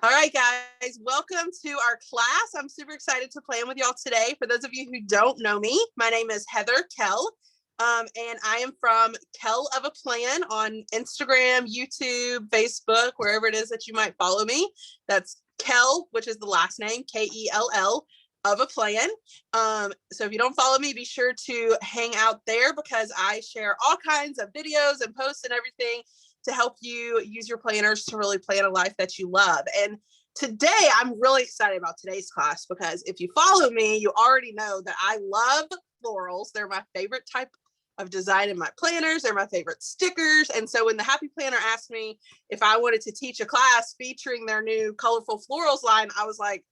All right, guys, welcome to our class. I'm super excited to plan with y'all today. For those of you who don't know me, my name is Heather Kell, and I am from Kell of a Plan on Instagram, YouTube, Facebook, wherever it is that you might follow me. That's Kell, which is the last name, Kell, of a Plan. So if you don't follow me, be sure to hang out there because I share all kinds of videos and posts and everything to help you use your planners to really plan a life that you love. And today I'm really excited about today's class because if you follow me, you already know that I love florals. They're my favorite type of design in my planners. They're my favorite stickers. And so when the Happy Planner asked me if I wanted to teach a class featuring their new colorful florals line, I was like,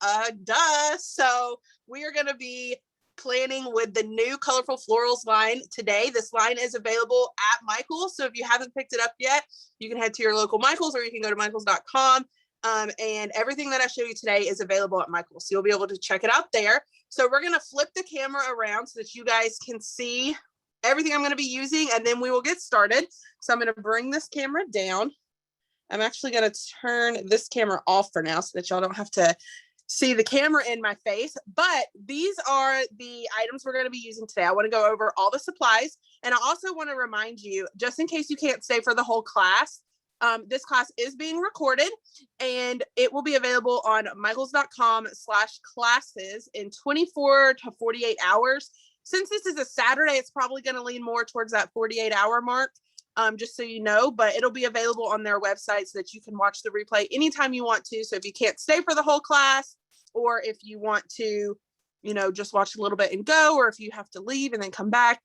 duh. So we are going to be planning with the new colorful florals line today. This line is available at Michael's. So if you haven't picked it up yet, you can head to your local Michael's or you can go to michaels.com. And everything that I show you today is available at Michael's. So you'll be able to check it out there. So we're going to flip the camera around so that you guys can see everything I'm going to be using, and then we will get started. So I'm going to bring this camera down. I'm actually going to turn this camera off for now so that y'all don't have to see the camera in my face, but these are the items we're going to be using today. I want to go over all the supplies, and I also want to remind you, just in case you can't stay for the whole class, this class is being recorded and it will be available on michaels.com/classes in 24 to 48 hours. Since this is a Saturday, it's probably going to lean more towards that 48-hour mark, just so you know, but it'll be available on their website so that you can watch the replay anytime you want to. So if you can't stay for the whole class, or if you want to, just watch a little bit and go, or if you have to leave and then come back,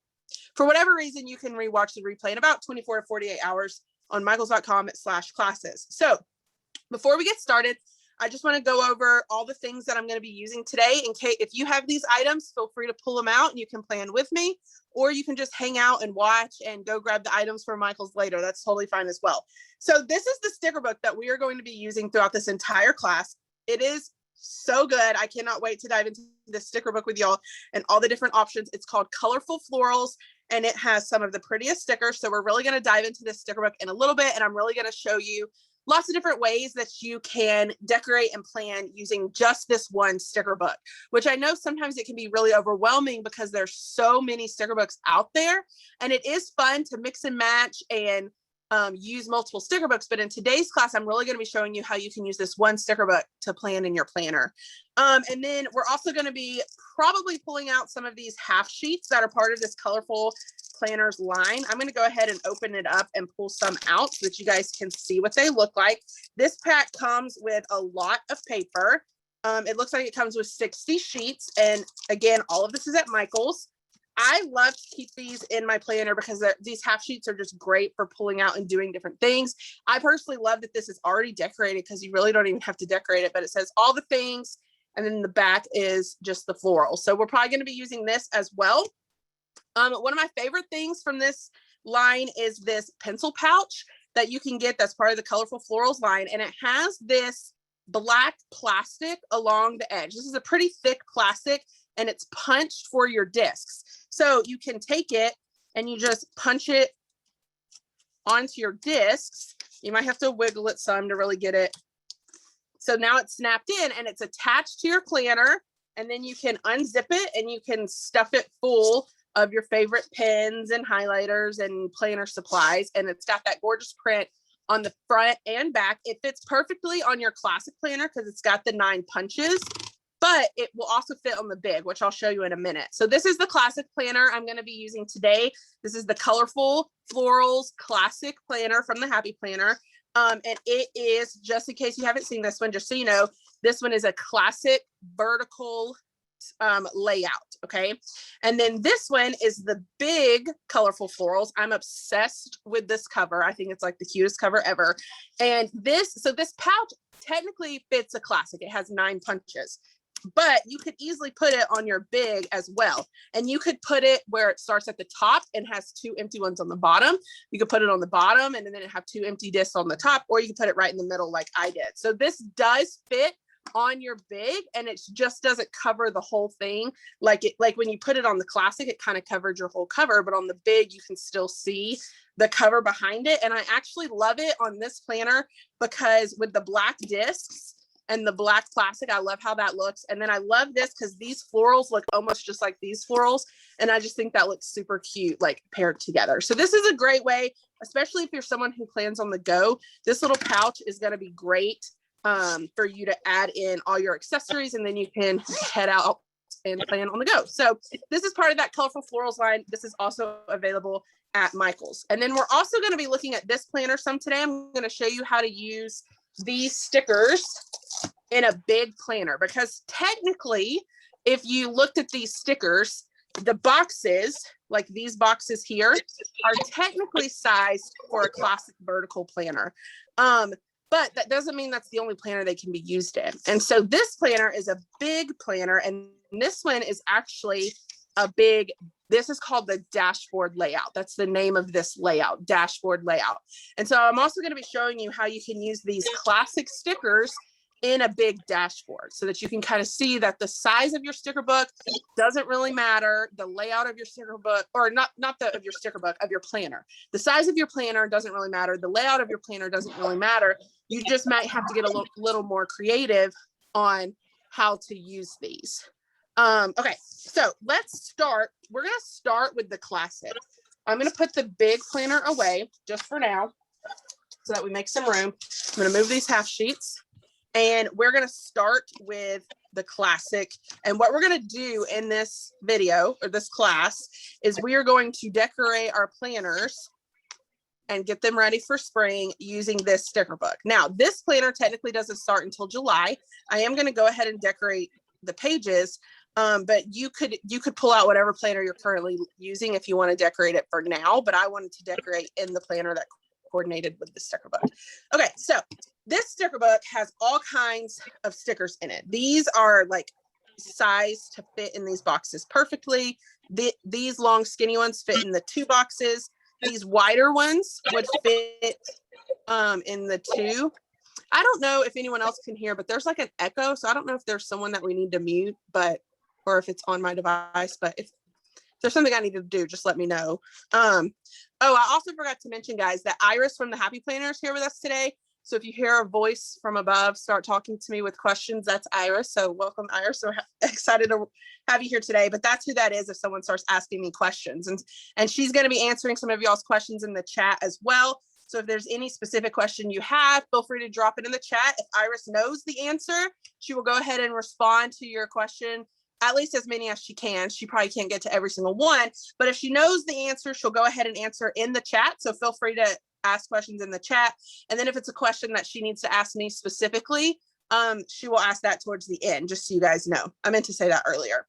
for whatever reason, you can rewatch the replay in about 24 to 48 hours on michaels.com/classes. So before we get started, I just want to go over all the things that I'm going to be using today. In case if you have these items, feel free to pull them out and you can plan with me, or you can just hang out and watch and go grab the items for Michael's later. That's totally fine as well. So this is the sticker book that we are going to be using throughout this entire class. It is so good. I cannot wait to dive into the sticker book with y'all and all the different options. It's called Colorful Florals, and it has some of the prettiest stickers. So we're really going to dive into this sticker book in a little bit, and I'm really going to show you lots of different ways that you can decorate and plan using just this one sticker book, which I know sometimes it can be really overwhelming because there's so many sticker books out there, and it is fun to mix and match and use multiple sticker books. But in today's class, I'm really going to be showing you how you can use this one sticker book to plan in your planner. And then we're also going to be probably pulling out some of these half sheets that are part of this colorful planners line. I'm going to go ahead and open it up and pull some out so that you guys can see what they look like. This pack comes with a lot of paper. It looks like it comes with 60 sheets. And again, all of this is at Michael's. I love to keep these in my planner because these half sheets are just great for pulling out and doing different things. I personally love that this is already decorated because you really don't even have to decorate it, but it says all the things. And then the back is just the floral. So we're probably going to be using this as well. One of my favorite things from this line is this pencil pouch that you can get that's part of the Colorful Florals line. And it has this black plastic along the edge. This is a pretty thick plastic and it's punched for your discs. So you can take it and you just punch it onto your discs. You might have to wiggle it some to really get it. So now it's snapped in and it's attached to your planner, and then you can unzip it and you can stuff it full of your favorite pens and highlighters and planner supplies. And it's got that gorgeous print on the front and back. It fits perfectly on your classic planner because it's got the 9 punches, but it will also fit on the big, which I'll show you in a minute. So this is the classic planner I'm going to be using today. This is the Colorful Florals Classic Planner from the Happy Planner. And it is, just in case you haven't seen this one, just so you know, this one is a classic vertical layout. Okay. And then this one is the big Colorful Florals. I'm obsessed with this cover. I think it's like the cutest cover ever. And this pouch technically fits a classic. It has 9 punches, but you could easily put it on your big as well. And you could put it where it starts at the top and has 2 empty ones on the bottom. You could put it on the bottom and then it have 2 empty discs on the top, or you can put it right in the middle like I did. So this does fit on your big, and it just doesn't cover the whole thing. Like when you put it on the classic, it kind of covered your whole cover, but on the big, you can still see the cover behind it. And I actually love it on this planner because with the black discs and the black plastic, I love how that looks. And then I love this because these florals look almost just like these florals. And I just think that looks super cute, like paired together. So this is a great way, especially if you're someone who plans on the go. This little pouch is going to be great for you to add in all your accessories, and then you can head out and plan on the go. So this is part of that colorful florals line. This is also available at Michael's. And then we're also going to be looking at this planner some today. I'm going to show you how to use these stickers in a big planner, because technically, if you looked at these stickers, the boxes, like these boxes here, are technically sized for a classic vertical planner. But that doesn't mean that's the only planner they can be used in. And so this planner is a big planner, and this one is actually a big, this is called the dashboard layout. That's the name of this layout, dashboard layout. And so I'm also going to be showing you how you can use these classic stickers in a big dashboard so that you can kind of see that the size of your sticker book doesn't really matter. The layout of your sticker book, or not of your sticker book, of your planner. The size of your planner doesn't really matter. The layout of your planner doesn't really matter. You just might have to get a little more creative on how to use these. Okay, so let's start. We're going to start with the classic. I'm going to put the big planner away just for now so that we make some room. I'm going to move these half sheets. And we're going to start with the classic. And what we're going to do in this video, or this class, is we are going to decorate our planners and get them ready for spring using this sticker book. Now, this planner technically doesn't start until July. I am going to go ahead and decorate the pages, but you could pull out whatever planner you're currently using if you want to decorate it for now. But I wanted to decorate in the planner that coordinated with the sticker book. Okay, so this sticker book has all kinds of stickers in it. These are like sized to fit in these boxes perfectly. These long skinny ones fit in the 2 boxes. These wider ones would fit in the 2. I don't know if anyone else can hear, but there's like an echo. So I don't know if there's someone that we need to mute, or if it's on my device, but if there's something I need to do, just let me know. Oh, I also forgot to mention, guys, that Iris from the Happy Planner is here with us today. So if you hear a voice from above start talking to me with questions, that's Iris. So welcome, Iris. So excited to have you here today. But that's who that is if someone starts asking me questions. And she's going to be answering some of y'all's questions in the chat as well. So if there's any specific question you have, feel free to drop it in the chat. If Iris knows the answer, she will go ahead and respond to your question, at least as many as she can. She probably can't get to every single one, but if she knows the answer, she'll go ahead and answer in the chat. So feel free to ask questions in the chat. And then if it's a question that she needs to ask me specifically, she will ask that towards the end, just so you guys know. I meant to say that earlier.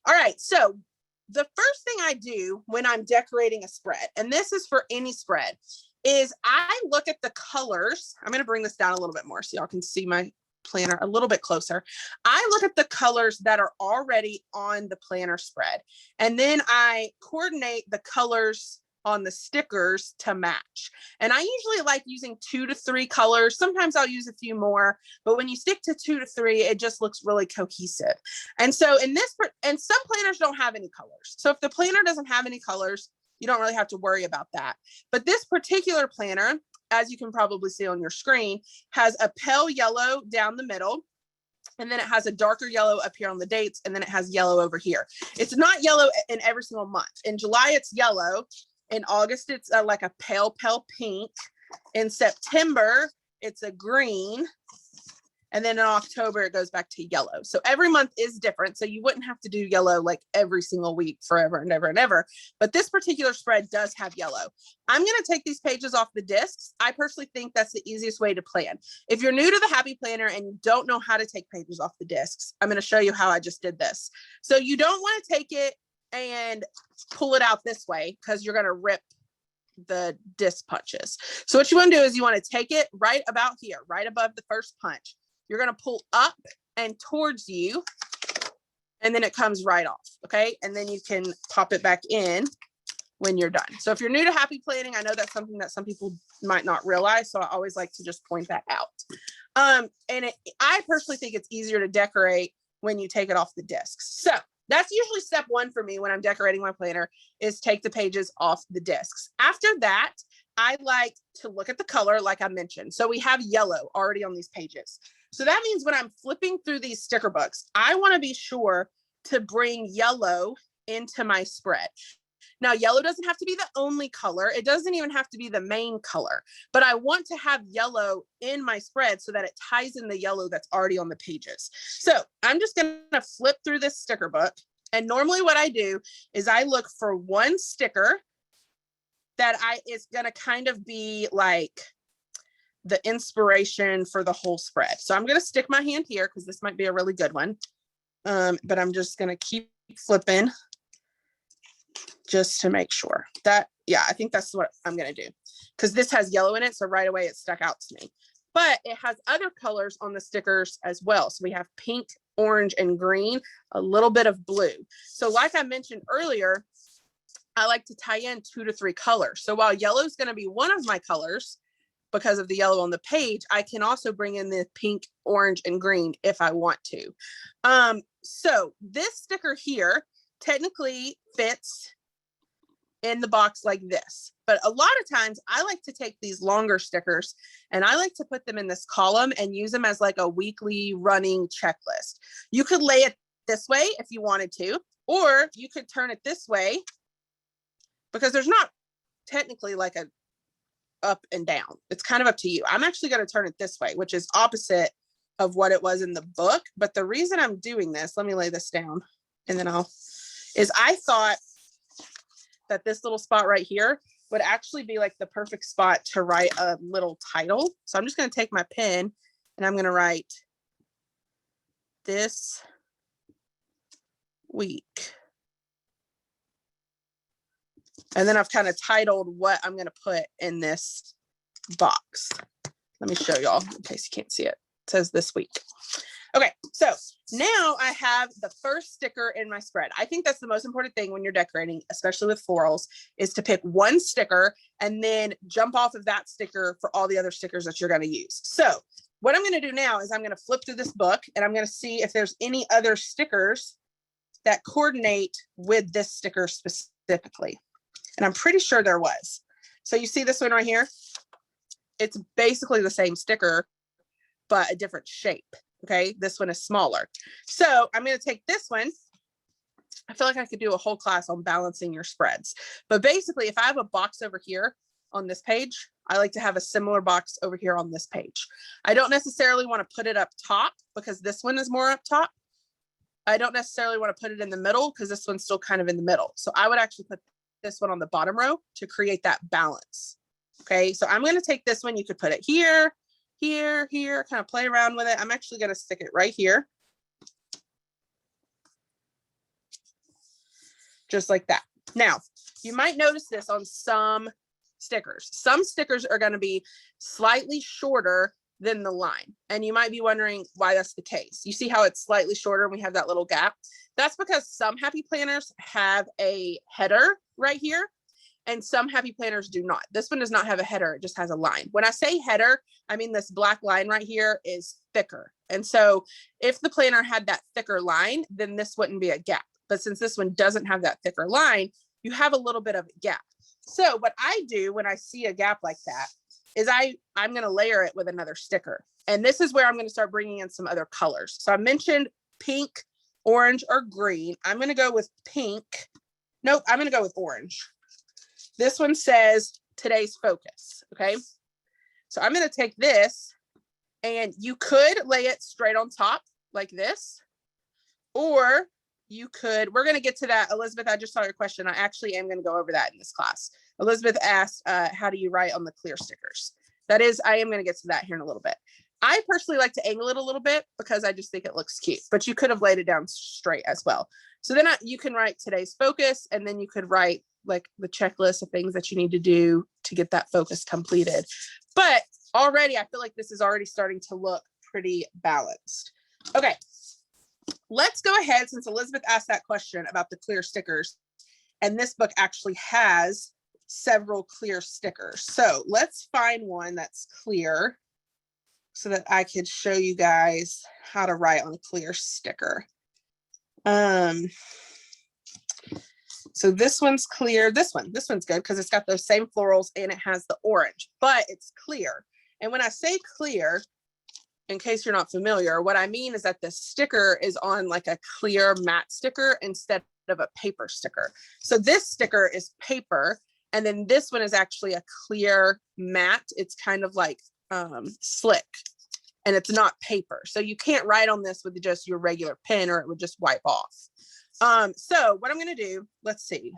All right, so the first thing I do when I'm decorating a spread, and this is for any spread, is I look at the colors. I'm going to bring this down a little bit more so y'all can see my planner a little bit closer. I look at the colors that are already on the planner spread, and then I coordinate the colors on the stickers to match. And I usually like using 2 to 3 colors. Sometimes I'll use a few more, but when you stick to 2 to 3, it just looks really cohesive. And so in this, and some planners don't have any colors. So if the planner doesn't have any colors, you don't really have to worry about that. But this particular planner, as you can probably see on your screen, has a pale yellow down the middle. And then it has a darker yellow up here on the dates. And then it has yellow over here. It's not yellow in every single month. In July, it's yellow. In August, it's like a pale pink. In September, it's a green. And then in October, it goes back to yellow. So every month is different. So you wouldn't have to do yellow like every single week forever and ever and ever. But this particular spread does have yellow. I'm going to take these pages off the discs. I personally think that's the easiest way to plan. If you're new to the Happy Planner and you don't know how to take pages off the discs, I'm going to show you how I just did this. So you don't want to take it and pull it out this way because you're going to rip the disc punches. So what you want to do is you want to take it right about here, right above the first punch. You're going to pull up and towards you, and then it comes right off. Okay. And then you can pop it back in when you're done. So if you're new to Happy Planning, I know that's something that some people might not realize. So I always like to just point that out. I personally think it's easier to decorate when you take it off the discs. So that's usually step one for me when I'm decorating my planner, is take the pages off the discs. After that, I like to look at the color, like I mentioned. So we have yellow already on these pages. So that means when I'm flipping through these sticker books, I want to be sure to bring yellow into my spread. Now, yellow doesn't have to be the only color. It doesn't even have to be the main color, but I want to have yellow in my spread so that it ties in the yellow that's already on the pages. So I'm just going to flip through this sticker book. And normally what I do is I look for one sticker that is going to kind of be like the inspiration for the whole spread. So I'm going to stick my hand here because this might be a really good one. But I'm just going to keep flipping just to make sure that, yeah, I think that's what I'm going to do, because this has yellow in it. So right away it stuck out to me, but it has other colors on the stickers as well. So we have pink, orange, and green, a little bit of blue. So like I mentioned earlier, I like to tie in 2 to 3 colors. So while yellow is going to be one of my colors because of the yellow on the page, I can also bring in the pink, orange, and green if I want to. So this sticker here technically fits in the box like this, but a lot of times I like to take these longer stickers and I like to put them in this column and use them as like a weekly running checklist. You could lay it this way if you wanted to, or you could turn it this way, because there's not technically like a up and down. It's kind of up to you. I'm actually going to turn it this way, which is opposite of what it was in the book. But the reason I'm doing this, let me lay this down and then I thought that this little spot right here would actually be like the perfect spot to write a little title. So I'm just going to take my pen and I'm going to write this week. And then I've kind of titled what I'm going to put in this box. Let me show y'all in case you can't see it. It says this week. Okay, so now I have the first sticker in my spread. I think that's the most important thing when you're decorating, especially with florals, is to pick one sticker and then jump off of that sticker for all the other stickers that you're going to use. So what I'm going to do now is I'm going to flip through this book and I'm going to see if there's any other stickers that coordinate with this sticker specifically. And I'm pretty sure there was. So you see this one right here? It's basically the same sticker, but a different shape. Okay, this one is smaller. So I'm going to take this one. I feel like I could do a whole class on balancing your spreads. But basically, if I have a box over here on this page, I like to have a similar box over here on this page. I don't necessarily want to put it up top because this one is more up top. I don't necessarily want to put it in the middle because this one's still kind of in the middle. So I would actually put this one on the bottom row to create that balance. Okay, so I'm going to take this one. You could put it here, here, here, kind of play around with it. I'm actually going to stick it right here. Just like that. Now, you might notice this on some stickers. Some stickers are going to be slightly shorter than the line. And you might be wondering why that's the case. You see how it's slightly shorter and we have that little gap? That's because some happy planners have a header right here and some happy planners do not. This one does not have a header, it just has a line. When I say header, I mean this black line right here is thicker. And so if the planner had that thicker line, then this wouldn't be a gap. But since this one doesn't have that thicker line, you have a little bit of a gap. So what I do when I see a gap like that is I'm going to layer it with another sticker. And this is where I'm going to start bringing in some other colors. So I mentioned pink, orange, or green. I'm going to go with pink. Nope, I'm going to go with orange. This one says today's focus. Okay. So I'm going to take this and you could lay it straight on top like this, or you could, we're going to get to that. Elizabeth, I just saw your question. I actually am going to go over that in this class. Elizabeth asked, how do you write on the clear stickers? That is, I am going to get to that here in a little bit. I personally like to angle it a little bit because I just think it looks cute, but you could have laid it down straight as well. So then you can write today's focus, and then you could write like the checklist of things that you need to do to get that focus completed. But already, I feel like this is already starting to look pretty balanced. Okay, let's go ahead, since Elizabeth asked that question about the clear stickers, and this book actually has several clear stickers. So let's find one that's clear so that I could show you guys how to write on a clear sticker. So this one's clear. This one's good because it's got those same florals and it has the orange, but it's clear. And when I say clear, in case you're not familiar, what I mean is that the sticker is on like a clear matte sticker instead of a paper sticker. So this sticker is paper, and then this one is actually a clear matte. It's kind of like slick, and it's not paper. So you can't write on this with just your regular pen or it would just wipe off. So what I'm gonna do, let's see.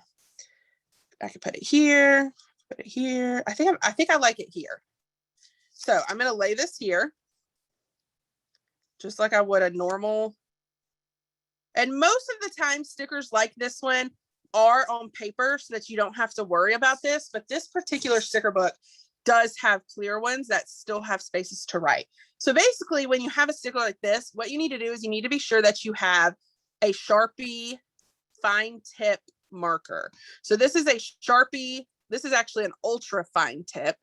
I can put it here, put it here. I think I like it here. So I'm gonna lay this here, just like I would a normal. And most of the time, stickers like this one are on paper so that you don't have to worry about this. But this particular sticker book does have clear ones that still have spaces to write. So basically, when you have a sticker like this, what you need to do is you need to be sure that you have a Sharpie fine tip marker. So this is a Sharpie. This is actually an ultra fine tip,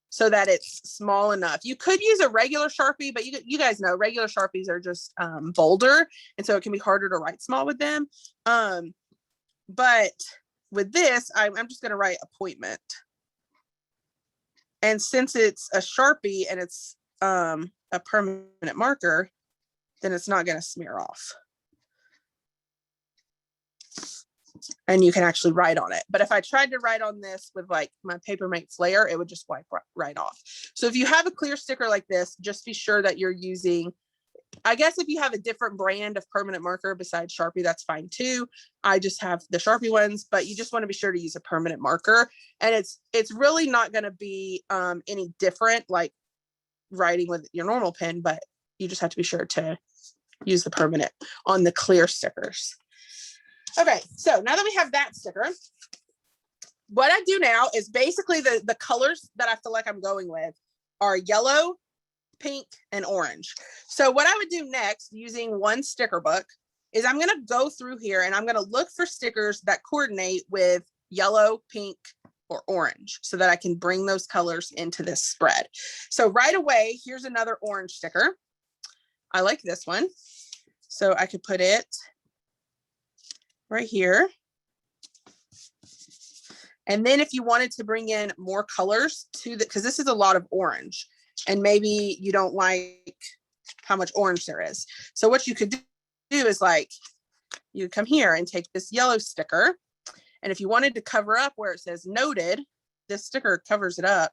so that it's small enough. You could use a regular Sharpie, but you guys know regular Sharpies are just bolder, and so it can be harder to write small with them. But with this, I'm just gonna write appointment. And since it's a Sharpie and it's a permanent marker, then it's not gonna smear off. And you can actually write on it. But if I tried to write on this with like my Papermate Flair, it would just wipe right off. So if you have a clear sticker like this, just be sure that you're using, I guess if you have a different brand of permanent marker besides Sharpie, that's fine too. I just have the Sharpie ones, but you just want to be sure to use a permanent marker. And it's really not going to be any different like writing with your normal pen, but you just have to be sure to use the permanent on the clear stickers. Okay, so now that we have that sticker, what I do now is basically the colors that I feel like I'm going with are yellow, pink, and orange. So what I would do next using one sticker book is I'm going to go through here and I'm going to look for stickers that coordinate with yellow, pink, or orange so that I can bring those colors into this spread. So right away, here's another orange sticker. I like this one. So I could put it right here. And then if you wanted to bring in more colors to the, because this is a lot of orange and maybe you don't like how much orange there is. So what you could do is like, you come here and take this yellow sticker. And if you wanted to cover up where it says noted, this sticker covers it up.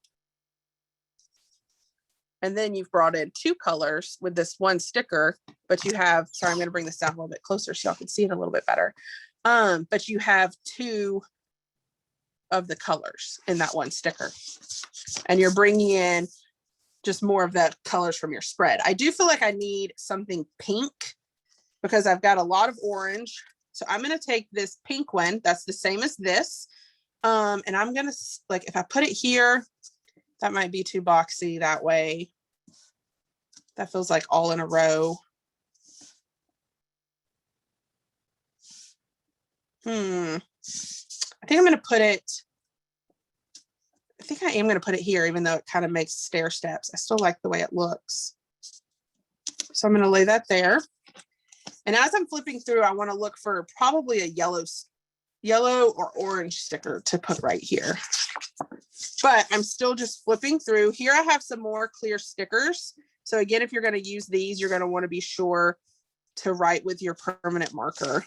And then you've brought in two colors with this one sticker, but you have, sorry, I'm going to bring this down a little bit closer so y'all can see it a little bit better. But you have two of the colors in that one sticker. And you're bringing in just more of the colors from your spread. I do feel like I need something pink because I've got a lot of orange. So I'm going to take this pink one that's the same as this. And I'm going to, like, if I put it here, that might be too boxy that way. That feels like all in a row. I think I'm going to put it, I think I am going to put it here, even though it kind of makes stair steps. I still like the way it looks. So I'm going to lay that there. And as I'm flipping through, I want to look for probably a yellow or orange sticker to put right here. But I'm still just flipping through. Here I have some more clear stickers. So again, if you're going to use these, you're going to want to be sure to write with your permanent marker.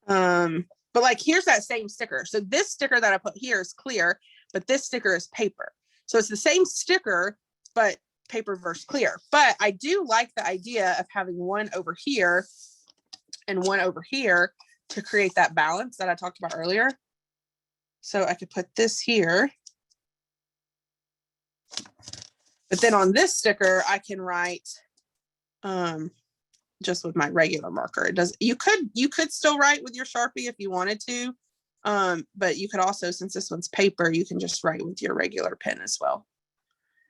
But like, here's that same sticker. So this sticker that I put here is clear, but this sticker is paper. So it's the same sticker, but paper versus clear. But I do like the idea of having one over here and one over here to create that balance that I talked about earlier. So I could put this here. But then on this sticker, I can write just with my regular marker. It does, you could still write with your Sharpie if you wanted to. But you could also, since this one's paper, you can just write with your regular pen as well.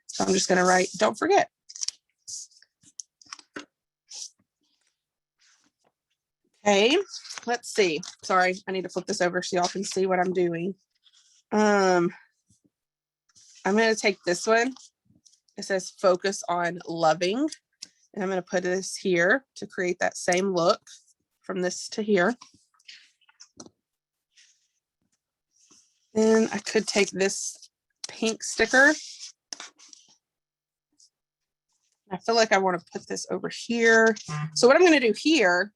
So I'm just going to write, don't forget. Okay, let's see. Sorry, I need to flip this over so y'all can see what I'm doing. I'm going to take this one It says focus on loving. And I'm going to put this here to create that same look from this to here. Then I could take this pink sticker. I feel like I want to put this over here. So what I'm going to do here,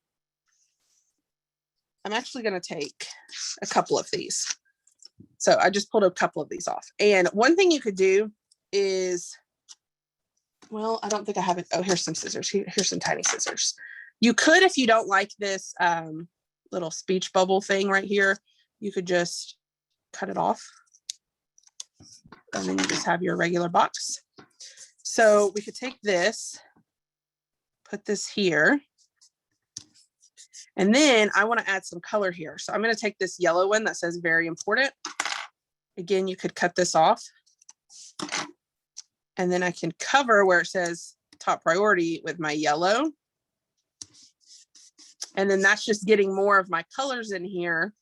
I'm actually going to take a couple of these. So I just pulled a couple of these off. And one thing you could do is, well, I don't think I have it. Oh, here's some scissors. Here's some tiny scissors. You could, if you don't like this little speech bubble thing right here, you could just cut it off. And then you just have your regular box. So we could take this, put this here. And then I want to add some color here. So I'm going to take this yellow one that says very important. Again, you could cut this off. And then I can cover where it says top priority with my yellow. And then that's just getting more of my colors in here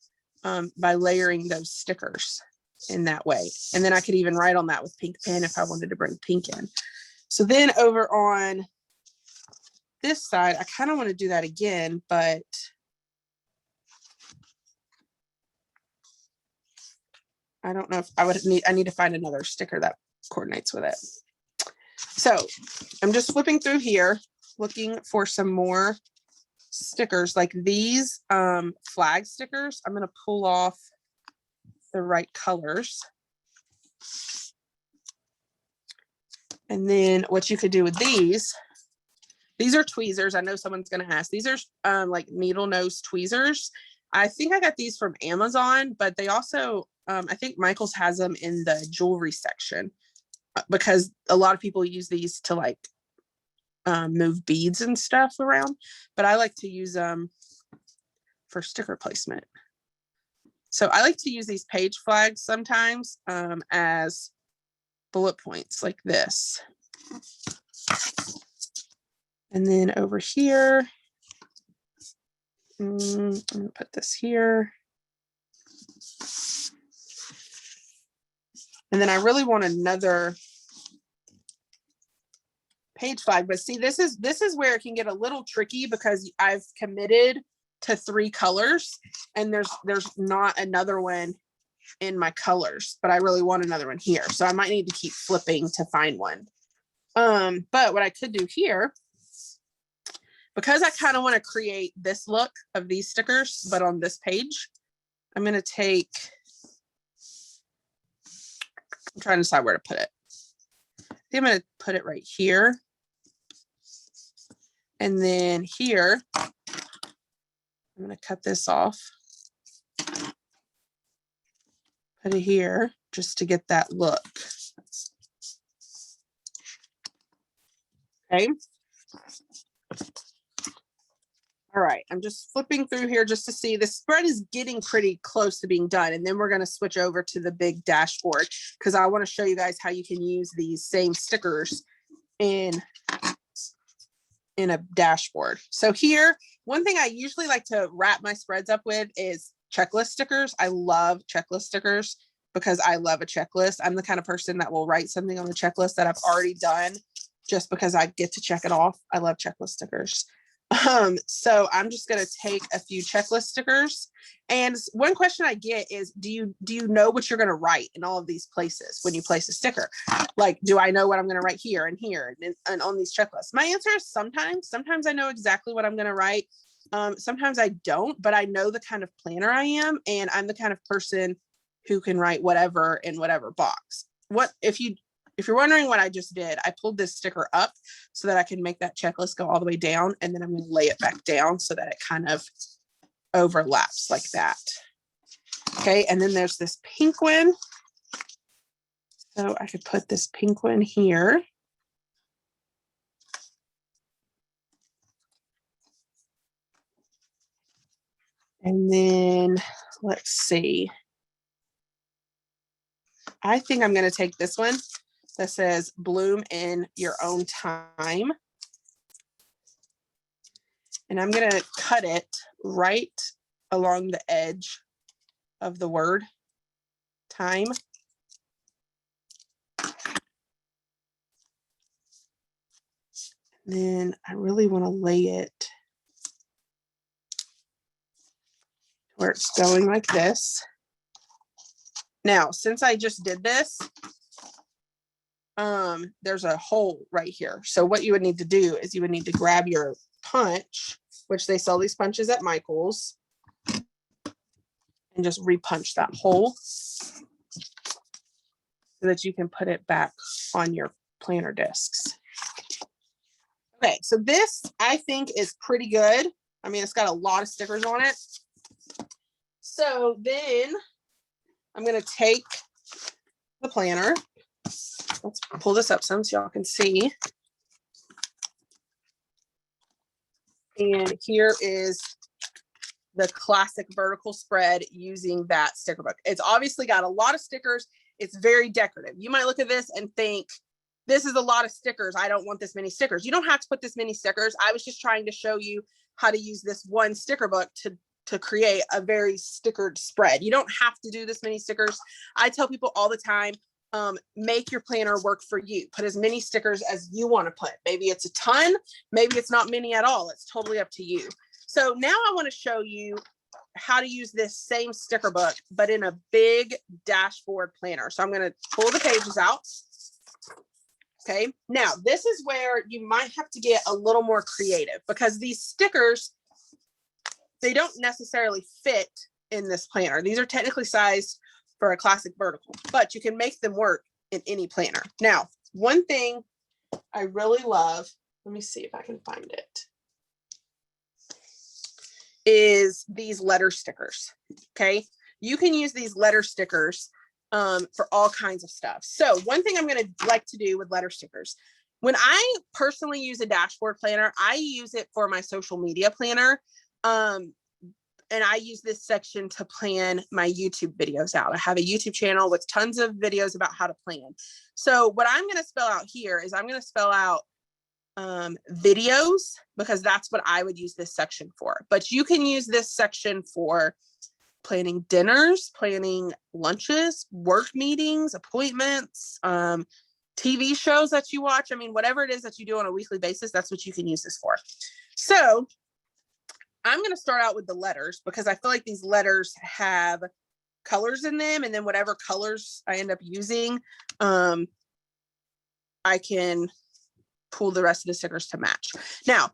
by layering those stickers in that way. And then I could even write on that with pink pen if I wanted to bring pink in. So then over on this side, I kind of want to do that again, but I don't know if I need to find another sticker that coordinates with it. So I'm just flipping through here, looking for some more stickers like these flag stickers. I'm going to pull off the right colors. And then what you could do with these are tweezers. I know someone's going to ask. These are like needle nose tweezers. I think I got these from Amazon, but they also, I think Michael's has them in the jewelry section because a lot of people use these to like move beads and stuff around, but I like to use them for sticker placement. So I like to use these page flags sometimes as bullet points like this. And then over here, I'm gonna put this here. And then I really want another page flag, but see, this is where it can get a little tricky because I've committed to 3 colors and there's not another one in my colors, but I really want another one here. So I might need to keep flipping to find one. But what I could do here, because I kind of want to create this look of these stickers, but on this page, I'm going to take, I'm trying to decide where to put it. I think I'm going to put it right here. And then here, I'm going to cut this off. Put it here just to get that look. Okay. All right, I'm just flipping through here just to see the spread is getting pretty close to being done. And then we're going to switch over to the big dashboard because I want to show you guys how you can use these same stickers in a dashboard. So here, one thing I usually like to wrap my spreads up with is checklist stickers. I love checklist stickers because I love a checklist. I'm the kind of person that will write something on the checklist that I've already done just because I get to check it off. I love checklist stickers. So I'm just going to take a few checklist stickers. And one question I get is, do you know what you're going to write in all of these places when you place a sticker? Like, do I know what I'm going to write here and here and on these checklists? My answer is sometimes I know exactly what I'm going to write. Sometimes I don't, but I know the kind of planner I am. And I'm the kind of person who can write whatever in whatever box. If you're wondering what I just did, I pulled this sticker up so that I can make that checklist go all the way down. And then I'm going to lay it back down so that it kind of overlaps like that. Okay. And then there's this pink one. So I could put this pink one here. And then let's see. I think I'm going to take this one that says bloom in your own time. And I'm going to cut it right along the edge of the word time. Then I really want to lay it where it's going like this. Now, since I just did this, there's a hole right here. So what you would need to do is you would need to grab your punch, which they sell these punches at Michael's, and just repunch that hole so that you can put it back on your planner discs. Okay, so this I think is pretty good. I mean, it's got a lot of stickers on it. So then I'm going to take the planner. Let's pull this up some so y'all can see. And here is the classic vertical spread using that sticker book. It's obviously got a lot of stickers. It's very decorative. You might look at this and think, this is a lot of stickers. I don't want this many stickers. You don't have to put this many stickers. I was just trying to show you how to use this one sticker book to create a very stickered spread. You don't have to do this many stickers. I tell people all the time, make your planner work for you. Put as many stickers as you want to put. Maybe it's a ton, maybe it's not many at all. It's totally up to you. So now I want to show you how to use this same sticker book, but in a big dashboard planner. So I'm going to pull the pages out. Okay, now this is where you might have to get a little more creative because these stickers, they don't necessarily fit in this planner. These are technically sized for a classic vertical, but you can make them work in any planner. Now, one thing I really love, let me see if I can find it, is these letter stickers. Okay, you can use these letter stickers for all kinds of stuff. So one thing I'm going to like to do with letter stickers, when I personally use a dashboard planner, I use it for my social media planner. And I use this section to plan my YouTube videos out. I have a YouTube channel with tons of videos about how to plan. So what I'm going to spell out here is I'm going to spell out videos, because that's what I would use this section for. But you can use this section for planning dinners, planning lunches, work meetings, appointments, TV shows that you watch. I mean, whatever it is that you do on a weekly basis, that's what you can use this for. So I'm going to start out with the letters because I feel like these letters have colors in them, and then whatever colors I end up using, I can pull the rest of the stickers to match. Now,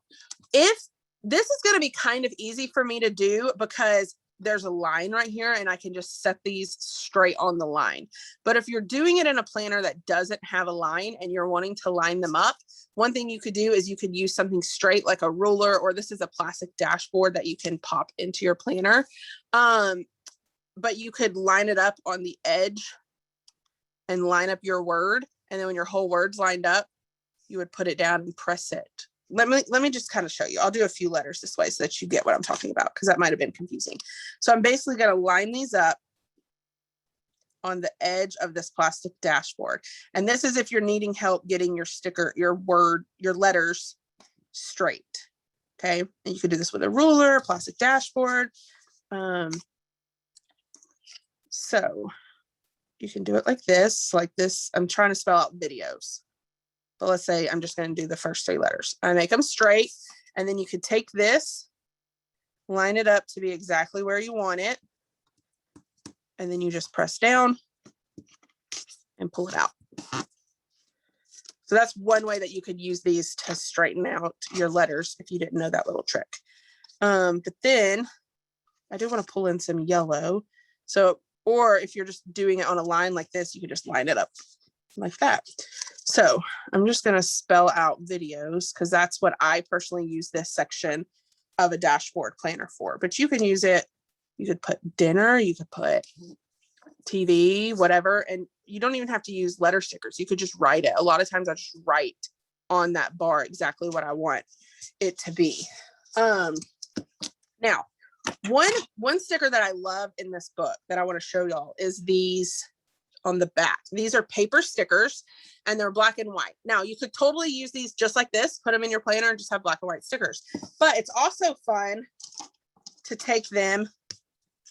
if this is going to be kind of easy for me to do because there's a line right here and I can just set these straight on the line. But if you're doing it in a planner that doesn't have a line and you're wanting to line them up, one thing you could do is you could use something straight like a ruler, or this is a plastic dashboard that you can pop into your planner. But you could line it up on the edge and line up your word. And then when your whole word's lined up, you would put it down and press it. Let me just kind of show you. I'll do a few letters this way so that you get what I'm talking about, because that might have been confusing. So I'm basically going to line these up on the edge of this plastic dashboard. And this is if you're needing help getting your sticker, your word, your letters straight. Okay. And you could do this with a ruler, plastic dashboard. So you can do it like this, I'm trying to spell out videos. But let's say I'm just going to do the first three letters. I make them straight, and then you could take this, line it up to be exactly where you want it, and then you just press down and pull it out. So that's one way that you could use these to straighten out your letters if you didn't know that little trick. But then I do want to pull in some yellow. So, or if you're just doing it on a line like this, you could just line it up like that. So I'm just going to spell out videos because that's what I personally use this section of a dashboard planner for. But you can use it, you could put dinner, you could put TV, whatever, and you don't even have to use letter stickers. You could just write it. A lot of times I just write on that bar exactly what I want it to be. Now, one sticker that I love in this book that I want to show y'all is these on the back. These are paper stickers and they're black and white. Now you could totally use these just like this, put them in your planner and just have black and white stickers. But it's also fun to take them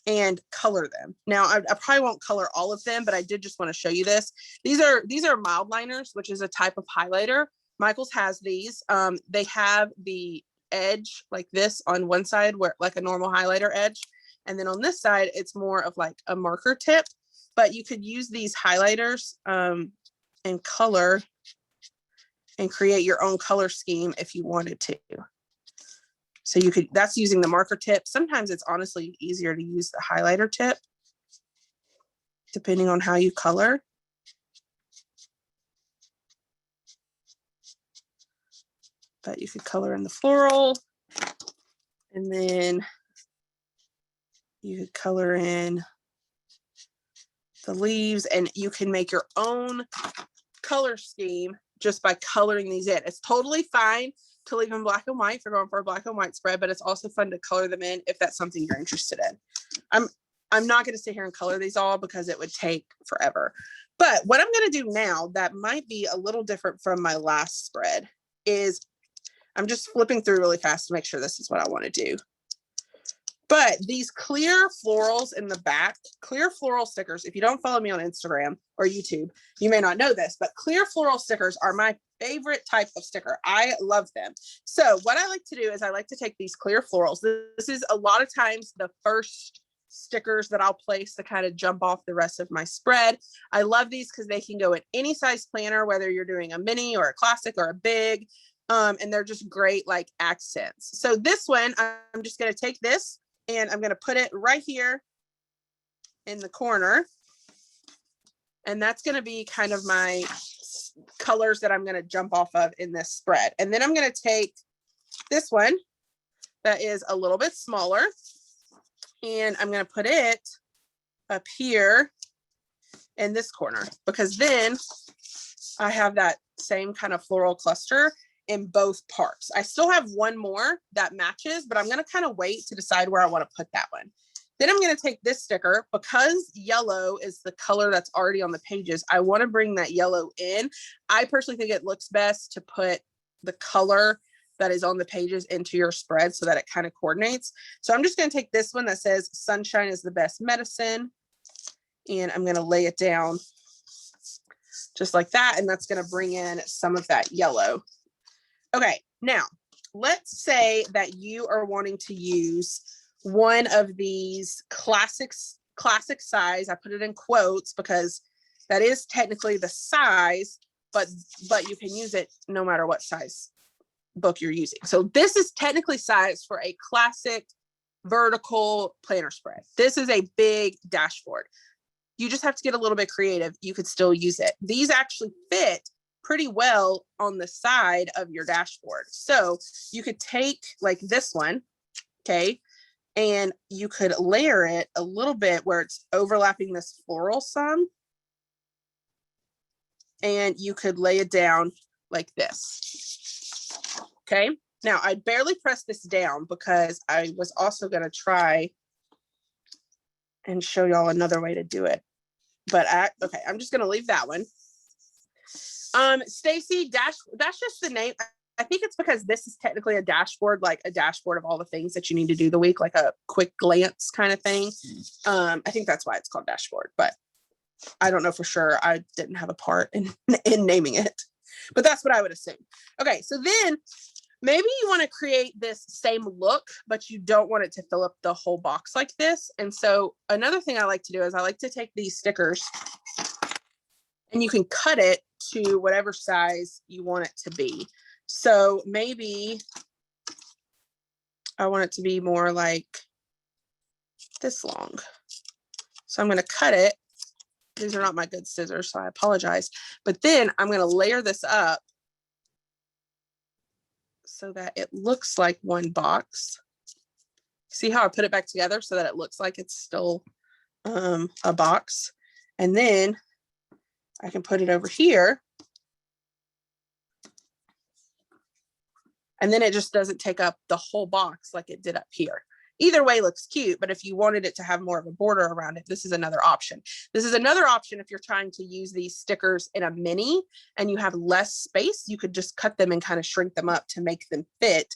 and color them. Now I probably won't color all of them, but I did just want to show you this. These are mild liners, which is a type of highlighter. Michael's has these. They have the edge like this on one side where like a normal highlighter edge. And then on this side, it's more of like a marker tip, but you could use these highlighters and color and create your own color scheme if you wanted to. So you could, that's using the marker tip. Sometimes it's honestly easier to use the highlighter tip, depending on how you color. But you could color in the floral, and then you could color in the leaves, and you can make your own color scheme just by coloring these in. It's totally fine to leave them black and white if you're going for a black and white spread, but it's also fun to color them in if that's something you're interested in. I'm not going to sit here and color these all because it would take forever. But what I'm going to do now that might be a little different from my last spread is I'm just flipping through really fast to make sure this is what I want to do. But these clear florals in the back, clear floral stickers, if you don't follow me on Instagram or YouTube, you may not know this, but clear floral stickers are my favorite type of sticker. I love them. So what I like to do is I like to take these clear florals. This is a lot of times the first stickers that I'll place to kind of jump off the rest of my spread. I love these because they can go in any size planner, whether you're doing a mini or a classic or a big, and they're just great like accents. So this one, I'm just going to take this and I'm going to put it right here in the corner. And that's going to be kind of my colors that I'm going to jump off of in this spread. And then I'm going to take this one that is a little bit smaller, and I'm going to put it up here in this corner, because then I have that same kind of floral cluster in both parts. I still have one more that matches, but I'm going to kind of wait to decide where I want to put that one. Then I'm going to take this sticker, because yellow is the color that's already on the pages. I want to bring that yellow in. I personally think it looks best to put the color that is on the pages into your spread so that it kind of coordinates. So I'm just going to take this one that says sunshine is the best medicine, and I'm going to lay it down just like that. And that's going to bring in some of that yellow. Okay, now let's say that you are wanting to use one of these classic size. I put it in quotes because that is technically the size, but you can use it no matter what size book you're using. So this is technically sized for a classic vertical planner spread. This is a big dashboard. You just have to get a little bit creative. You could still use it. These actually fit pretty well on the side of your dashboard. So you could take like this one, okay, and you could layer it a little bit where it's overlapping this floral some, and you could lay it down like this. Okay, now I barely pressed this down because I was also going to try and show y'all another way to do it. But okay, I'm just going to leave that one. Stacy, that's just the name. I think it's because this is technically a dashboard, like a dashboard of all the things that you need to do the week, like a quick glance kind of thing. I think that's why it's called dashboard, but I don't know for sure. I didn't have a part in naming it, but that's what I would assume. Okay, so then maybe you want to create this same look, but you don't want it to fill up the whole box like this. And so another thing I like to do is I like to take these stickers, and you can cut it to whatever size you want it to be. So maybe I want it to be more like this long. So I'm going to cut it. These are not my good scissors, so I apologize. But then I'm going to layer this up so that it looks like one box. See how I put it back together so that it looks like it's still a box. And then I can put it over here. And then it just doesn't take up the whole box like it did up here. Either way looks cute, but if you wanted it to have more of a border around it, this is another option. This is another option if you're trying to use these stickers in a mini and you have less space. You could just cut them and kind of shrink them up to make them fit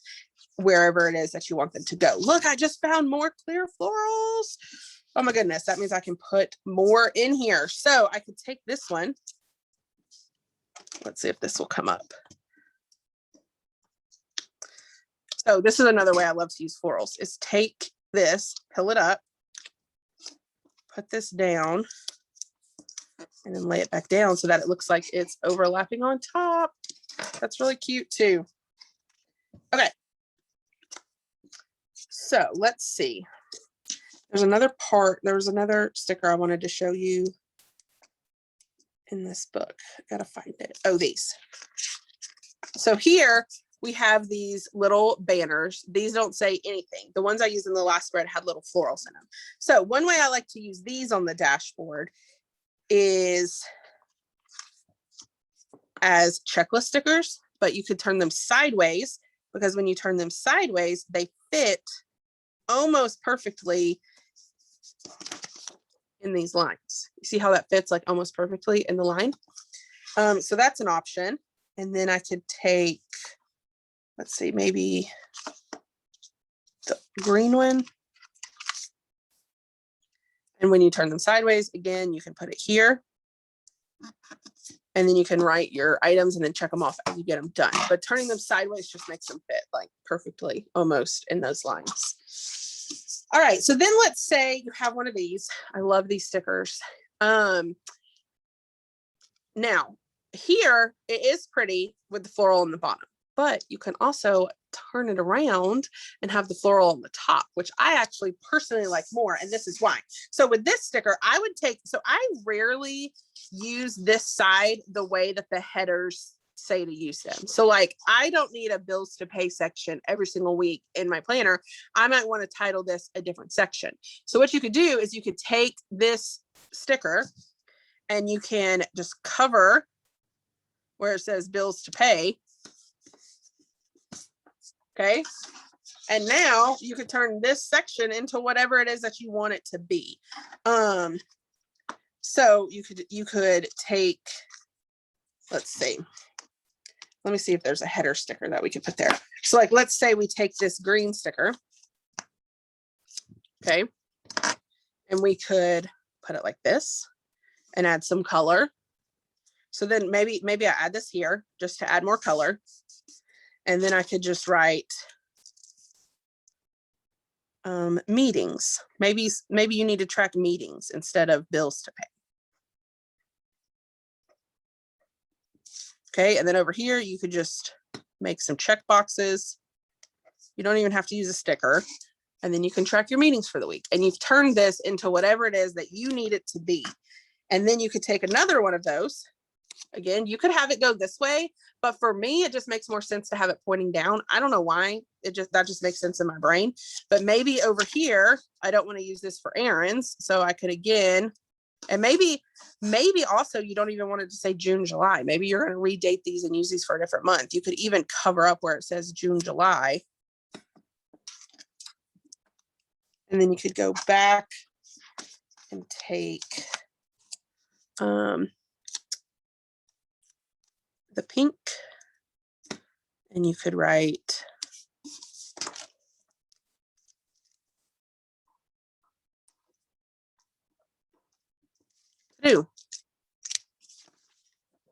wherever it is that you want them to go. Look, I just found more clear florals. Oh my goodness, that means I can put more in here. So I could take this one. Let's see if this will come up. So this is another way I love to use Florals, is take this, pill it up, put this down, and then lay it back down so that it looks like it's overlapping on top. That's really cute too. Okay. So let's see. There's another part. There was another sticker I wanted to show you in this book. I gotta find it. Oh, these. So here we have these little banners. These don't say anything. The ones I used in the last spread had little florals in them. So one way I like to use these on the dashboard is as checklist stickers, but you could turn them sideways, because when you turn them sideways, they fit almost perfectly in these lines. You see how that fits like almost perfectly in the line? So that's an option. And then I could take, let's see, maybe the green one. And when you turn them sideways, again, you can put it here. And then you can write your items and then check them off as you get them done. But turning them sideways just makes them fit like perfectly almost in those lines. All right, so then let's say you have one of these. I love these stickers. Now, here it is pretty with the floral on the bottom, but you can also turn it around and have the floral on the top, which I actually personally like more. And this is why. So with this sticker, I would take, so I rarely use this side the way that the headers say to use them. So like, I don't need a bills to pay section every single week in my planner. I might want to title this a different section. So what you could do is you could take this sticker and you can just cover where it says bills to pay. Okay. And now you could turn this section into whatever it is that you want it to be. So you could take, let's see, let me see if there's a header sticker that we could put there. So like, let's say we take this green sticker. Okay. And we could put it like this and add some color. So then maybe I add this here just to add more color. And then I could just write meetings. Maybe you need to track meetings instead of bills to pay. Okay, and then over here, you could just make some check boxes. You don't even have to use a sticker. And then you can track your meetings for the week. And you've turned this into whatever it is that you need it to be. And then you could take another one of those. Again, you could have it go this way, but for me, it just makes more sense to have it pointing down. I don't know why. That just makes sense in my brain. But maybe over here, I don't want to use this for errands. So I could again, and maybe also you don't even want it to say June, July. Maybe you're going to redate these and use these for a different month. You could even cover up where it says June, July. And then you could go back and take the pink, and you could write new.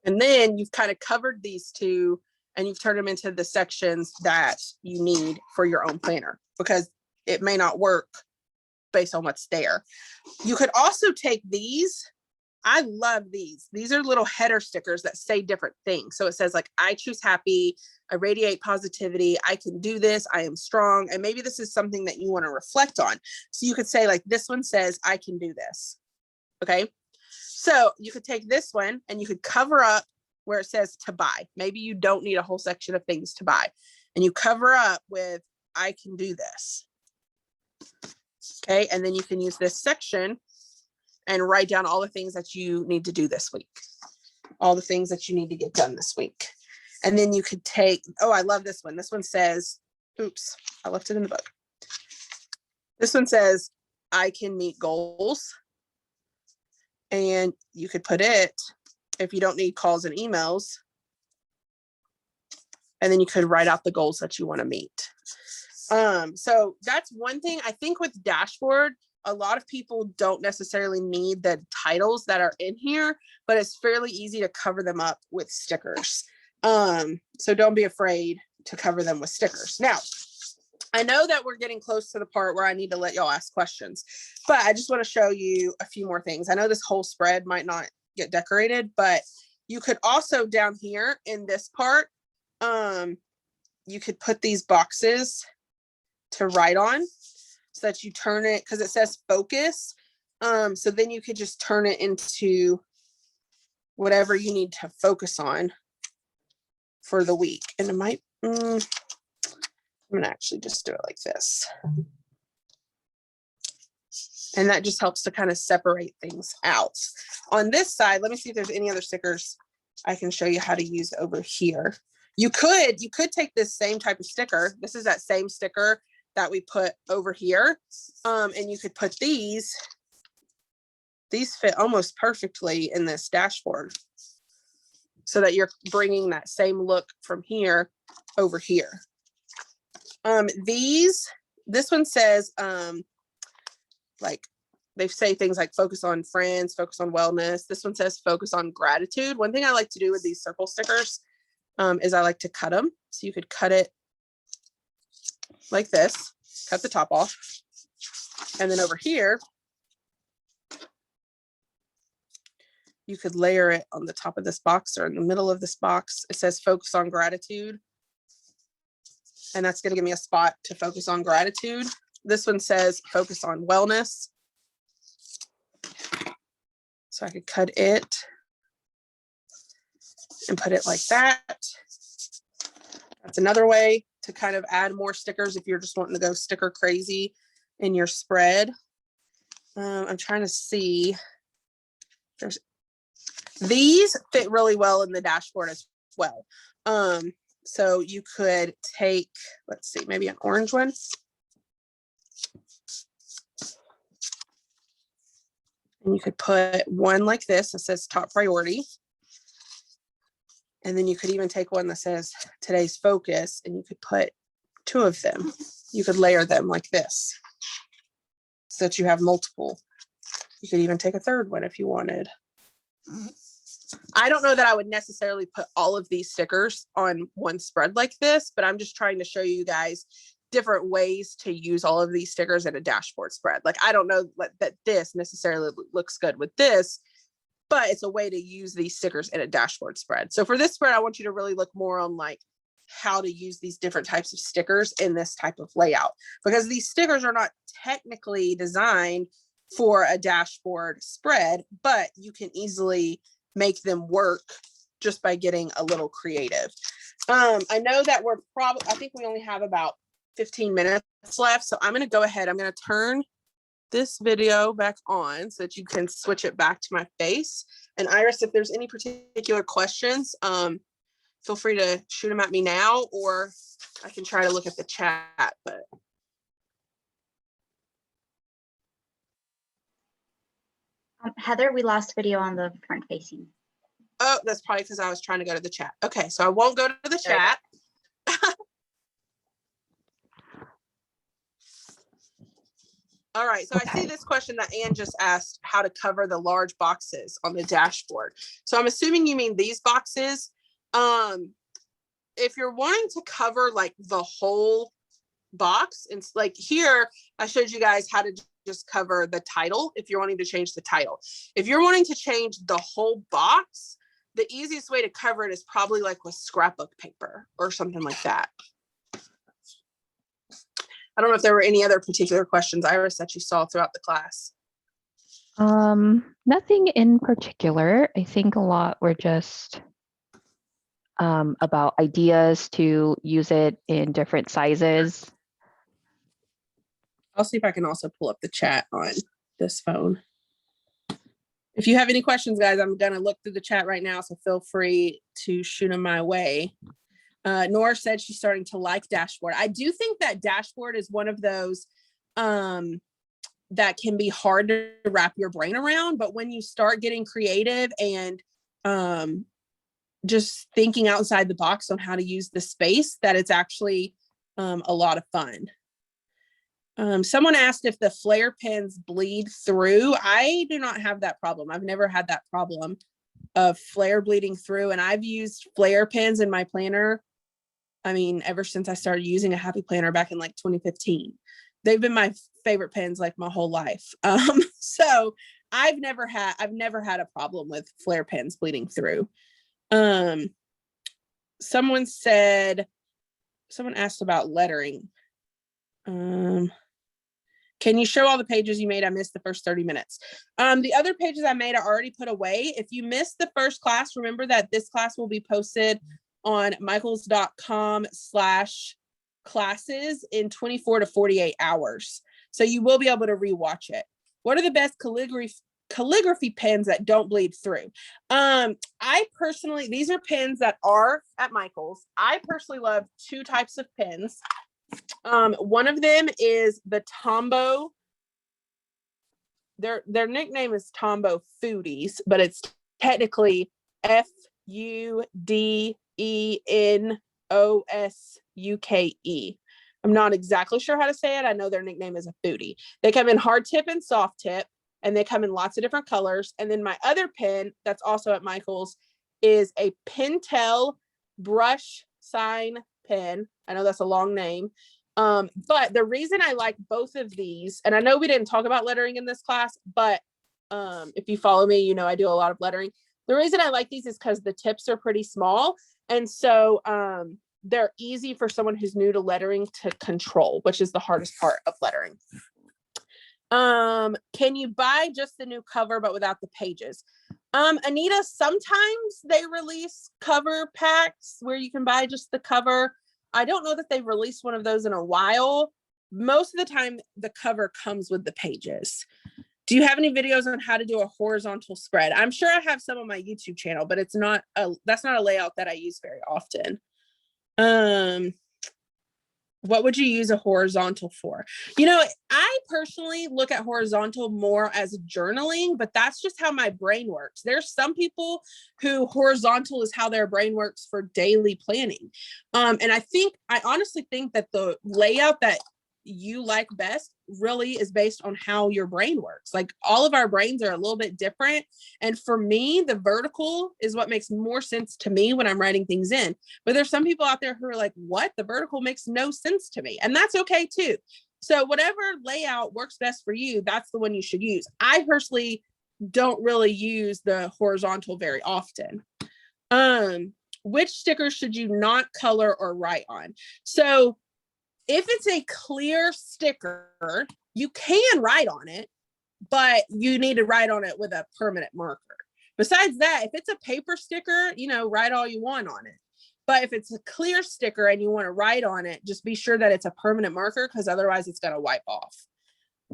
And then you've kind of covered these two and you've turned them into the sections that you need for your own planner, because it may not work based on what's there. You could also take these. I love these. These are little header stickers that say different things. So it says like, I choose happy, I radiate positivity, I can do this, I am strong. And maybe this is something that you want to reflect on. So you could say like, this one says, I can do this. Okay. So you could take this one and you could cover up where it says to buy. Maybe you don't need a whole section of things to buy. And you cover up with, I can do this. Okay. And then you can use this section and write down all the things that you need to do this week, all the things that you need to get done this week. And then you could take, oh, I love this one. This one says, oops, I left it in the book. This one says, I can meet goals. And you could put it, if you don't need calls and emails, and then you could write out the goals that you want to meet. So that's one thing. I think with dashboard, a lot of people don't necessarily need the titles that are in here, but it's fairly easy to cover them up with stickers. So don't be afraid to cover them with stickers. Now, I know that we're getting close to the part where I need to let y'all ask questions, but I just want to show you a few more things. I know this whole spread might not get decorated, but you could also down here in this part, you could put these boxes to write on so that you turn it, because it says focus. So then you could just turn it into whatever you need to focus on for the week. And it might, I'm gonna actually just do it like this. And that just helps to kind of separate things out. On this side, let me see if there's any other stickers I can show you how to use over here. You could take this same type of sticker. This is that same sticker that we put over here. And you could put these fit almost perfectly in this dashboard so that you're bringing that same look from here over here. This one says, like they say things like focus on friends, focus on wellness. This one says focus on gratitude. One thing I like to do with these circle stickers is I like to cut them. So you could cut it like this, cut the top off. And then over here, you could layer it on the top of this box or in the middle of this box. It says focus on gratitude. And that's going to give me a spot to focus on gratitude. This one says focus on wellness. So I could cut it and put it like that. That's another way to kind of add more stickers if you're just wanting to go sticker crazy in your spread. I'm trying to see. These fit really well in the dashboard as well. So you could take, let's see, maybe an orange one. And you could put one like this that says top priority. And then you could even take one that says today's focus, and you could put two of them. You could layer them like this so that you have multiple. You could even take a third one if you wanted. I don't know that I would necessarily put all of these stickers on one spread like this, but I'm just trying to show you guys different ways to use all of these stickers in a dashboard spread. Like, I don't know that this necessarily looks good with this, but it's a way to use these stickers in a dashboard spread. So for this spread, I want you to really look more on like how to use these different types of stickers in this type of layout, because these stickers are not technically designed for a dashboard spread, but you can easily make them work just by getting a little creative. I know that I think we only have about 15 minutes left. So I'm going to go ahead. I'm going to turn this video back on so that you can switch it back to my face. And Iris, if there's any particular questions, feel free to shoot them at me now, or I can try to look at the chat, but. Heather, we lost video on the front facing. Oh, that's probably because I was trying to go to the chat. Okay, so I won't go to the chat. All right, so okay. I see this question that Ann just asked, how to cover the large boxes on the dashboard. So I'm assuming you mean these boxes. If you're wanting to cover like the whole box, and like here, I showed you guys how to just cover the title if you're wanting to change the title. If you're wanting to change the whole box, the easiest way to cover it is probably like with scrapbook paper or something like that. I don't know if there were any other particular questions, Iris, that you saw throughout the class. Nothing in particular. I think a lot were just about ideas to use it in different sizes. I'll see if I can also pull up the chat on this phone. If you have any questions, guys, I'm going to look through the chat right now, so feel free to shoot them my way. Nora said she's starting to like dashboard. I do think that dashboard is one of those that can be hard to wrap your brain around, but when you start getting creative and just thinking outside the box on how to use the space, that it's actually a lot of fun. Someone asked if the flare pens bleed through. I do not have that problem. I've never had that problem of flare bleeding through, and I've used flare pens in my planner I mean, ever since I started using a Happy Planner back in like 2015. They've been my favorite pens like my whole life. So I've never had a problem with Flair pens bleeding through. Someone asked about lettering. Can you show all the pages you made? I missed the first 30 minutes. The other pages I made, I already put away. If you missed the first class, remember that this class will be posted on michaels.com/classes in 24 to 48 hours. So you will be able to rewatch it. What are the best calligraphy pens that don't bleed through? I personally, these are pens that are at Michaels. I personally love two types of pens. One of them is the Tombow. Their nickname is Tombow Foodies, but it's technically FUDENOSUKE. I'm not exactly sure how to say it. I know their nickname is a foodie. They come in hard tip and soft tip, and they come in lots of different colors. And then my other pen that's also at Michaels is a Pentel brush sign pen. I know that's a long name. But the reason I like both of these, and I know we didn't talk about lettering in this class, but if you follow me, you know I do a lot of lettering. The reason I like these is because the tips are pretty small. And so they're easy for someone who's new to lettering to control, which is the hardest part of lettering. Can you buy just the new cover but without the pages? Anita, sometimes they release cover packs where you can buy just the cover. I don't know that they've released one of those in a while. Most of the time, the cover comes with the pages. Do you have any videos on how to do a horizontal spread? I'm sure I have some on my YouTube channel, but that's not a layout that I use very often. What would you use a horizontal for? You know, I personally look at horizontal more as journaling, but that's just how my brain works. There's some people who horizontal is how their brain works for daily planning. And I honestly think that the layout that you like best really is based on how your brain works. Like all of our brains are a little bit different. And for me, the vertical is what makes more sense to me when I'm writing things in. But there's some people out there who are like, what? The vertical makes no sense to me. And that's okay too. So whatever layout works best for you, that's the one you should use. I personally don't really use the horizontal very often. Which stickers should you not color or write on? So if it's a clear sticker, you can write on it, but you need to write on it with a permanent marker. Besides that, if it's a paper sticker, you know, write all you want on it. But if it's a clear sticker and you want to write on it, just be sure that it's a permanent marker because otherwise it's going to wipe off.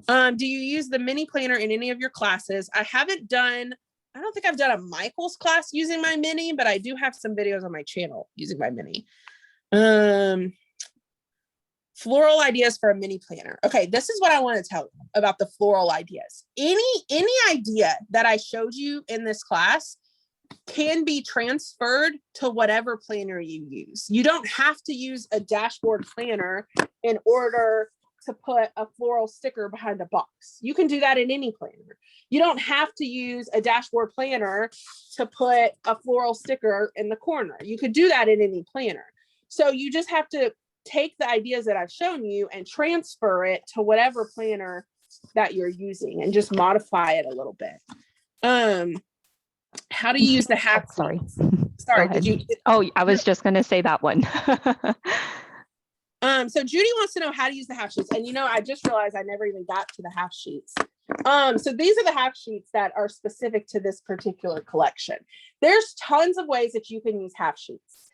Do you use the mini planner in any of your classes? I don't think I've done a Michaels class using my mini, but I do have some videos on my channel using my mini. Floral ideas for a mini planner. Okay, this is what I want to tell you about the floral ideas. Any idea that I showed you in this class can be transferred to whatever planner you use. You don't have to use a dashboard planner in order to put a floral sticker behind a box. You can do that in any planner. You don't have to use a dashboard planner to put a floral sticker in the corner. You could do that in any planner. So you just have to take the ideas that I've shown you and transfer it to whatever planner that you're using and just modify it a little bit. How do you use the half? Sorry. Did you? Oh, I was just going to say that one. So Judy wants to know how to use the half sheets. And you know, I just realized I never even got to the half sheets. So these are the half sheets that are specific to this particular collection. There's tons of ways that you can use half sheets.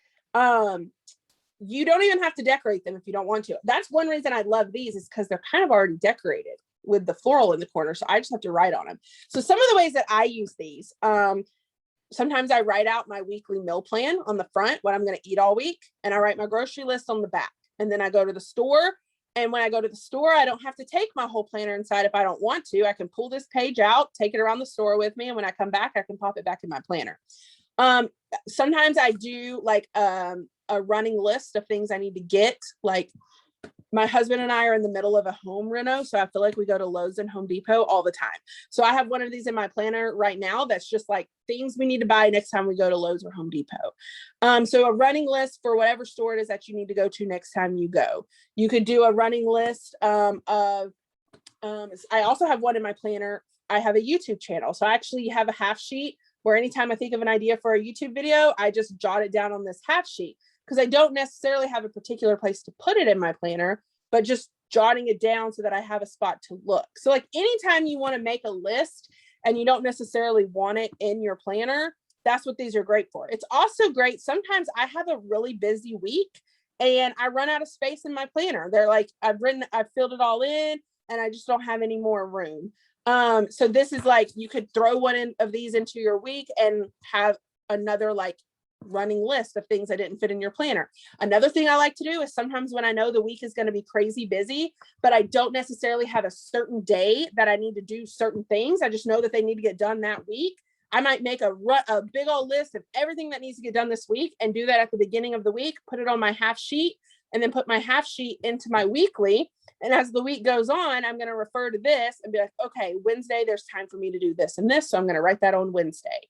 You don't even have to decorate them if you don't want to. That's one reason I love these is because they're kind of already decorated with the floral in the corner. So I just have to write on them. So some of the ways that I use these, sometimes I write out my weekly meal plan on the front, what I'm going to eat all week. And I write my grocery list on the back. And then I go to the store. And when I go to the store, I don't have to take my whole planner inside if I don't want to. I can pull this page out, take it around the store with me. And when I come back, I can pop it back in my planner. Sometimes I do like a running list of things I need to get, like my husband and I are in the middle of a home reno, so I feel like we go to Lowe's and Home Depot all the time. So I have one of these in my planner right now that's just like things we need to buy next time we go to Lowe's or Home Depot. So a running list for whatever store it is that you need to go to next time you go. You could do a running list of, I also have one in my planner. I have a YouTube channel. So I actually have a half sheet where anytime I think of an idea for a YouTube video, I just jot it down on this half sheet, because I don't necessarily have a particular place to put it in my planner, but just jotting it down so that I have a spot to look. So like anytime you want to make a list and you don't necessarily want it in your planner, that's what these are great for. It's also great. Sometimes I have a really busy week and I run out of space in my planner. They're like, I've filled it all in and I just don't have any more room. So this is like, you could throw one of these into your week and have another like running list of things that didn't fit in your planner. Another thing I like to do is sometimes when I know the week is going to be crazy busy, but I don't necessarily have a certain day that I need to do certain things, I just know that they need to get done that week, I might make a big old list of everything that needs to get done this week and do that at the beginning of the week, put it on my half sheet, and then put my half sheet into my weekly. And as the week goes on, I'm going to refer to this and be like, okay, Wednesday, there's time for me to do this and this. So I'm going to write that on Wednesday.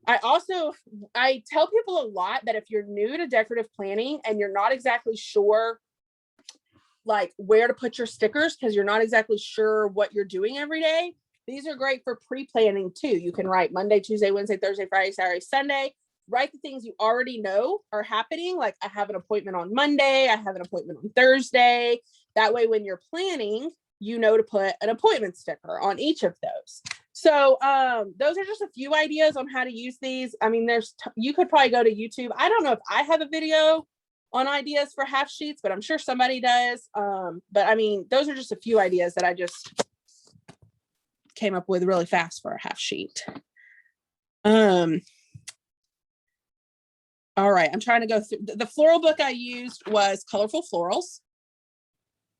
I tell people a lot that if you're new to decorative planning and you're not exactly sure like where to put your stickers, because you're not exactly sure what you're doing every day, these are great for pre-planning too. You can write Monday, Tuesday, Wednesday, Thursday, Friday, Saturday, Sunday. Write the things you already know are happening. Like I have an appointment on Monday, I have an appointment on Thursday. That way when you're planning, you know to put an appointment sticker on each of those. So those are just a few ideas on how to use these. I mean, you could probably go to YouTube. I don't know if I have a video on ideas for half sheets, but I'm sure somebody does. But I mean, those are just a few ideas that I just came up with really fast for a half sheet. All right, I'm trying to go through. The floral book I used was Colorful Florals.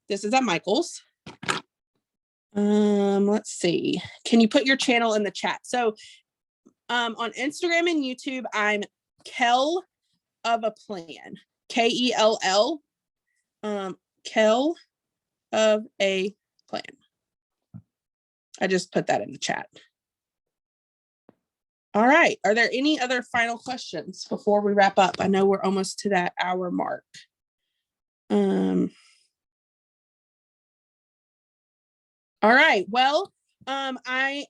This is at Michael's. Let's see. Can you put your channel in the chat? So on Instagram and YouTube, I'm Kell of a Plan. Kell. Kell of a Plan. I just put that in the chat. All right. Are there any other final questions before we wrap up? I know we're almost to that hour mark. All right. Well, I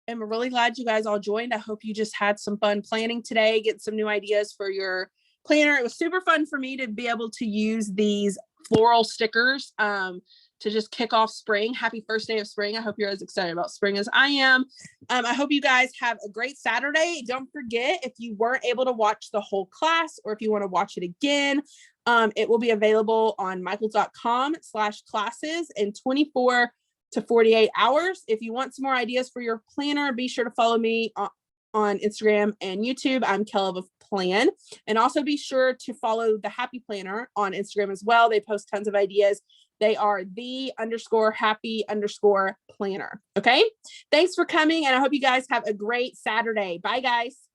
am really glad you guys all joined. I hope you just had some fun planning today, get some new ideas for your planner. It was super fun for me to be able to use these floral stickers to just kick off spring. Happy first day of spring. I hope you're as excited about spring as I am. I hope you guys have a great Saturday. Don't forget, if you weren't able to watch the whole class or if you want to watch it again, it will be available on michaels.com/classes in 24 to 48 hours. If you want some more ideas for your planner, be sure to follow me on Instagram and YouTube. I'm Kell of a Plan. And also be sure to follow the Happy Planner on Instagram as well. They post tons of ideas. They are the_happy_planner. Okay. Thanks for coming. And I hope you guys have a great Saturday. Bye guys.